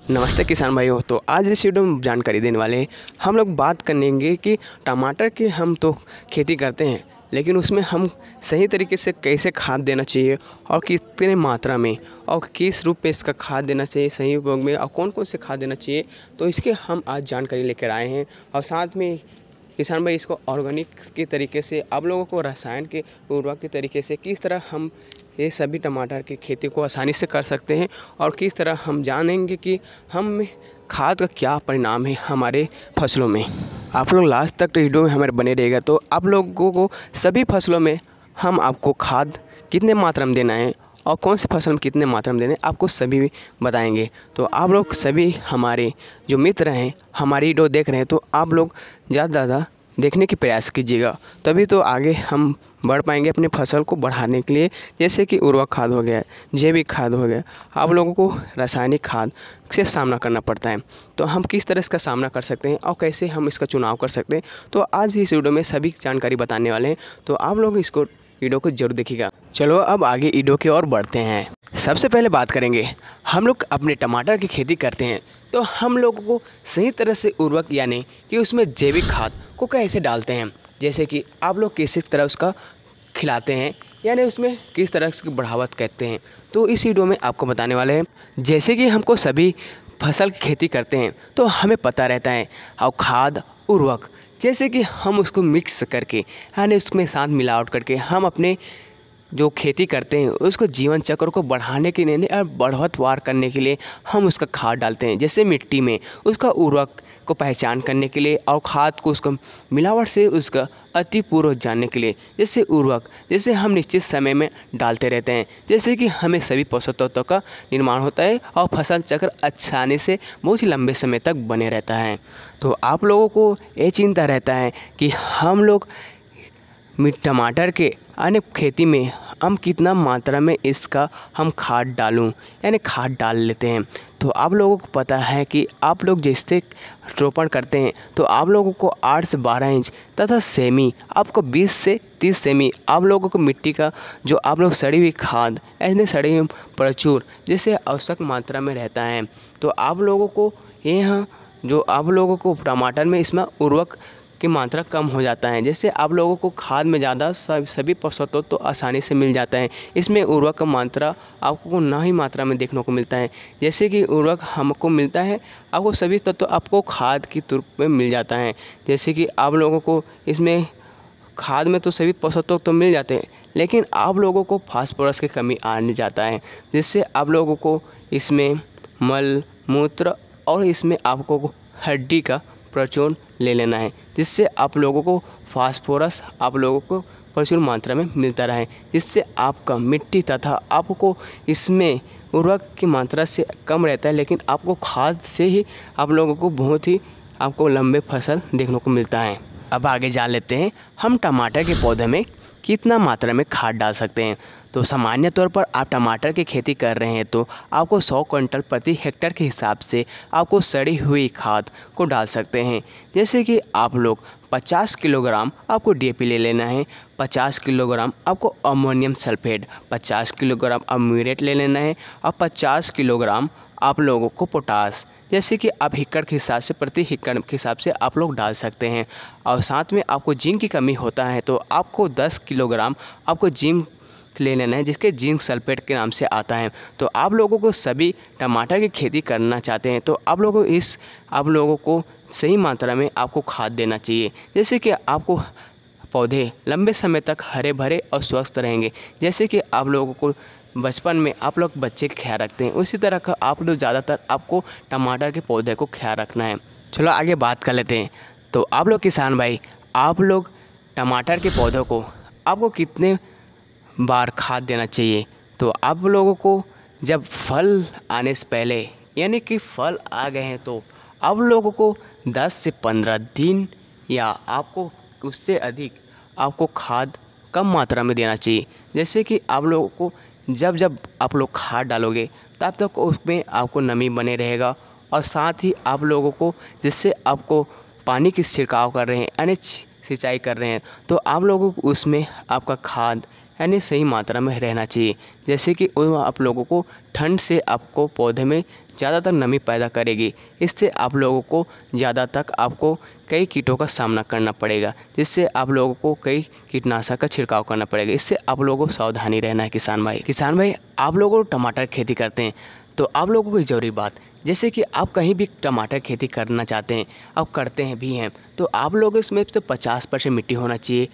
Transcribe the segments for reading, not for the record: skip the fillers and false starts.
नमस्ते किसान भाइयों। तो आज इस वीडियो में जानकारी देने वाले हैं। हम लोग बात करेंगे कि टमाटर की हम तो खेती करते हैं, लेकिन उसमें हम सही तरीके से कैसे खाद देना चाहिए और कितने मात्रा में और किस रूप में इसका खाद देना चाहिए सही उपयोग में, और कौन कौन से खाद देना चाहिए, तो इसके हम आज जानकारी लेकर आए हैं। और साथ में किसान भाई इसको ऑर्गेनिक के तरीके से, आप लोगों को रसायन के उर्वरक के तरीके से किस तरह हम ये सभी टमाटर की खेती को आसानी से कर सकते हैं, और किस तरह हम जानेंगे कि हम खाद का क्या परिणाम है हमारे फसलों में। आप लोग लास्ट तक वीडियो में हमारे बने रहेगा, तो आप लोगों को सभी फसलों में हम आपको खाद कितने मात्रा में देना है और कौन सी फसल में कितने मात्रा में देना है आपको सभी बताएंगे। तो आप लोग सभी हमारे जो मित्र हैं हमारी वीडियो देख रहे हैं, तो आप लोग ज़्यादा देखने की प्रयास कीजिएगा, तभी तो आगे हम बढ़ पाएंगे अपने फसल को बढ़ाने के लिए। जैसे कि उर्वरक खाद हो गया, जैविक खाद हो गया, आप लोगों को रासायनिक खाद से सामना करना पड़ता है, तो हम किस तरह इसका सामना कर सकते हैं और कैसे हम इसका चुनाव कर सकते हैं, तो आज इस वीडियो में सभी जानकारी बताने वाले हैं। तो आप लोग इसको वीडियो को जरूर देखिएगा। चलो अब आगे वीडियो की ओर बढ़ते हैं। सबसे पहले बात करेंगे, हम लोग अपने टमाटर की खेती करते हैं तो हम लोगों को सही तरह से उर्वरक यानी कि उसमें जैविक खाद को कैसे डालते हैं, जैसे कि आप लोग किस तरह उसका खिलाते हैं यानी उसमें किस तरह की बढ़ावत कहते हैं, तो इस वीडियो में आपको बताने वाले हैं। जैसे कि हमको सभी फसल की खेती करते हैं तो हमें पता रहता है, और खाद उर्वरक जैसे कि हम उसको मिक्स करके यानी उसमें साथ मिलावट करके हम अपने जो खेती करते हैं उसको जीवन चक्र को बढ़ाने के लिए और बढ़वतवार करने के लिए हम उसका खाद डालते हैं। जैसे मिट्टी में उसका उर्वरक को पहचान करने के लिए और खाद को उसको मिलावट से उसका अति पूर्व जानने के लिए, जैसे उर्वरक जैसे हम निश्चित समय में डालते रहते हैं, जैसे कि हमें सभी पोषक तत्वों का निर्माण होता है और फसल चक्र आसानी से बहुत ही लंबे समय तक बने रहता है। तो आप लोगों को ये चिंता रहता है कि हम लोग टमाटर के अन्य खेती में हम कितना मात्रा में इसका हम खाद डालूं यानी खाद डाल लेते हैं। तो आप लोगों को पता है कि आप लोग जैसे रोपण करते हैं तो आप लोगों को 8 से 12 इंच तथा सेमी आपको 20 से 30 सेमी आप लोगों को मिट्टी का जो आप लोग सड़ी हुई खाद ऐसे सड़ी हुई प्रचुर जैसे आवश्यक मात्रा में रहता है। तो आप लोगों को यहाँ जो आप लोगों को टमाटर में इसमें उर्वरक की मात्रा कम हो जाता है, जैसे आप लोगों को खाद में ज़्यादा सभी पोषक तत्व तो आसानी से मिल जाता है। इसमें उर्वरक का मात्रा आपको ना ही मात्रा में देखने को मिलता है, जैसे कि उर्वरक हमको मिलता है आपको सभी तत्व आपको खाद की रूप में मिल जाता है। जैसे कि आप लोगों को इसमें खाद में तो सभी पोषक तत्व तो मिल जाते हैं, लेकिन आप लोगों को फास्फोरस की कमी आने जाता है, जिससे आप लोगों को इसमें मल मूत्र और इसमें आपको हड्डी का प्रचुर ले लेना है, जिससे आप लोगों को फास्फोरस आप लोगों को प्रचुर मात्रा में मिलता रहे, जिससे आपका मिट्टी तथा आपको इसमें उर्वरक की मात्रा से कम रहता है, लेकिन आपको खाद से ही आप लोगों को बहुत ही आपको लंबे फसल देखने को मिलता है। अब आगे जान लेते हैं हम टमाटर के पौधे में कितना मात्रा में खाद डाल सकते हैं। तो सामान्य तौर पर आप टमाटर की खेती कर रहे हैं तो आपको 100 क्विंटल प्रति हेक्टेयर के हिसाब से आपको सड़ी हुई खाद को डाल सकते हैं। जैसे कि आप लोग 50 किलोग्राम आपको डीएपी ले लेना है, 50 किलोग्राम आपको अमोनियम सल्फेट, 50 किलोग्राम म्यूरेट ले लेना है और 50 किलोग्राम आप लोगों को पोटास, जैसे कि आप एकड़ के हिसाब से प्रति एकड़ के हिसाब से आप लोग डाल सकते हैं। और साथ में आपको जिंक की कमी होता है तो आपको 10 किलोग्राम आपको जिंक ले लेना है, जिसके जिंक सल्फेट के नाम से आता है। तो आप लोगों को सभी टमाटर की खेती करना चाहते हैं तो आप लोगों को सही मात्रा में आपको खाद देना चाहिए, जैसे कि आपको पौधे लंबे समय तक हरे भरे और स्वस्थ रहेंगे। जैसे कि आप लोगों को बचपन में आप लोग बच्चे का ख्याल रखते हैं, उसी तरह का आप लोग ज़्यादातर आपको टमाटर के पौधे को ख्याल रखना है। चलो आगे बात कर लेते हैं। तो आप लोग किसान भाई, आप लोग टमाटर के पौधों को आपको कितने बार खाद देना चाहिए, तो आप लोगों को जब फल आने से पहले यानी कि फल आ गए हैं तो आप लोगों को 10 से 15 दिन या आपको उससे अधिक आपको खाद कम मात्रा में देना चाहिए। जैसे कि आप लोगों को जब आप लोग खाद डालोगे तब तक उसमें आपको नमी बने रहेगा, और साथ ही आप लोगों को जिससे आपको पानी की छिड़काव कर रहे हैं यानी सिंचाई कर रहे हैं तो आप लोगों को उसमें आपका खाद यानी सही मात्रा में रहना चाहिए। जैसे कि आप लोगों को ठंड से आपको पौधे में ज़्यादातर नमी पैदा करेगी, इससे आप लोगों को ज़्यादा तक आपको कई कीटों का सामना करना पड़ेगा, जिससे आप लोगों को कई कीटनाशक का छिड़काव करना पड़ेगा। इससे आप लोगों को सावधानी रहना है। किसान भाई आप लोग टमाटर खेती करते हैं तो आप लोगों को ज़रूरी बात, जैसे कि आप कहीं भी टमाटर खेती करना चाहते हैं, आप करते हैं भी हैं, तो आप लोग इसमें से 50% मिट्टी होना चाहिए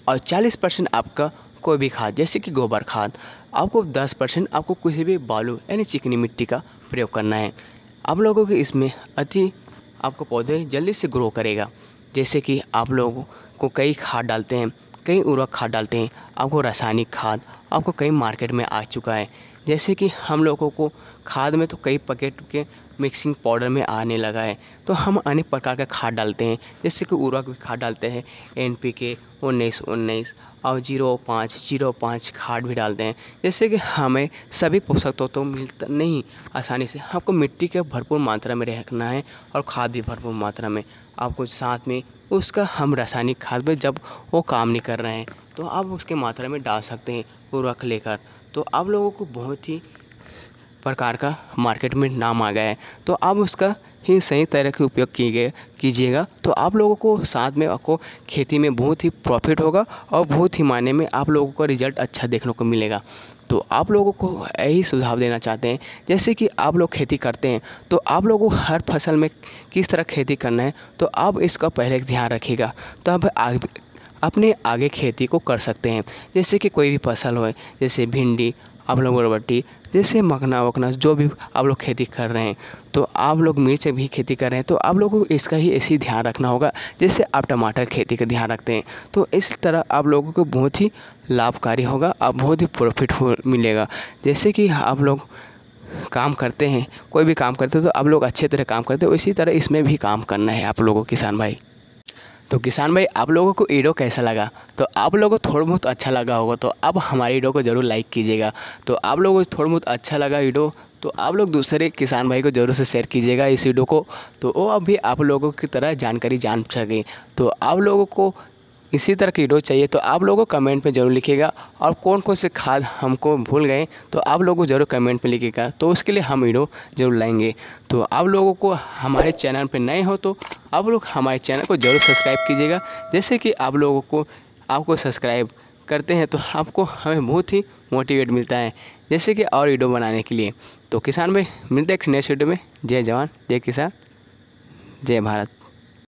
और 40% आपका कोई भी खाद जैसे कि गोबर खाद, आपको 10% आपको किसी भी बालू यानी चिकनी मिट्टी का प्रयोग करना है। आप लोगों के इसमें आपको पौधे जल्दी से ग्रो करेगा। जैसे कि आप लोगों को कई खाद डालते हैं, कई उर्वरक खाद डालते हैं, आपको रासायनिक खाद आपको कई मार्केट में आ चुका है। जैसे कि हम लोगों को खाद में तो कई पैकेट के मिक्सिंग पाउडर में आने लगा है, तो हम अनेक प्रकार का खाद डालते हैं। जैसे कि उर्वरक भी खाद डालते हैं, NPK 19-19 और 05-05 खाद भी डालते हैं। जैसे कि हमें सभी पोषक तत्व तो मिलता नहीं आसानी से, हमको मिट्टी के भरपूर मात्रा में रखना है और खाद भी भरपूर मात्रा में। आपको साथ में उसका हम रासायनिक खाद में जब वो काम नहीं कर रहे हैं तो आप उसके मात्रा में डाल सकते हैं उर्वरक लेकर। तो आप लोगों को बहुत ही प्रकार का मार्केट में नाम आ गया है, तो आप उसका ही सही तरह के उपयोग कीजिएगा तो आप लोगों को साथ में आपको खेती में बहुत ही प्रॉफिट होगा और बहुत ही मायने में आप लोगों को रिजल्ट अच्छा देखने को मिलेगा। तो आप लोगों को यही सुझाव देना चाहते हैं, जैसे कि आप लोग खेती करते हैं तो आप लोगों को हर फसल में किस तरह खेती करना है तो आप इसका पहले ध्यान रखिएगा, तब अपने आगे खेती को कर सकते हैं। जैसे कि कोई भी फसल हो, जैसे भिंडी, आप लोग बरबट्टी, जैसे मखना वखना जो भी आप लोग खेती कर रहे हैं, तो आप लोग मिर्च भी खेती कर रहे हैं तो आप लोगों को इसका ही ऐसे ही ध्यान रखना होगा जैसे आप टमाटर खेती का ध्यान रखते हैं। तो इस तरह आप लोगों को बहुत ही लाभकारी होगा और बहुत ही प्रॉफिटफुल मिलेगा। जैसे कि आप लोग काम करते हैं, कोई भी काम करते हैं तो आप लोग अच्छे तरह काम करते हैं, इसी तरह इसमें भी काम करना है आप लोगों को किसान भाई। तो किसान भाई आप लोगों को वीडियो कैसा लगा, तो आप लोगों को थोड़ा बहुत अच्छा लगा होगा तो अब हमारे वीडियो को ज़रूर लाइक कीजिएगा। तो आप लोगों को थोड़ा बहुत अच्छा लगा वीडियो तो आप लोग दूसरे किसान भाई को ज़रूर से शेयर कीजिएगा इस वीडियो को, तो वो अभी आप लोगों की तरह जानकारी जान सकें। तो आप लोगों को इसी तरह की वीडियो चाहिए तो आप लोगों को कमेंट में ज़रूर लिखिएगा, और कौन कौन से खाद हमको भूल गए तो आप लोगों को ज़रूर कमेंट में लिखिएगा, तो उसके लिए हम वीडियो ज़रूर लाएंगे। तो आप लोगों को हमारे चैनल पर नए हो तो आप लोग हमारे चैनल को ज़रूर सब्सक्राइब कीजिएगा। जैसे कि आप लोगों को आपको सब्सक्राइब करते हैं तो आपको हमें बहुत ही मोटिवेट मिलता है जैसे कि और वीडियो बनाने के लिए। तो किसान भाई मिलते हैं नेक्स्ट वीडियो में। जय जवान, जय किसान, जय भारत।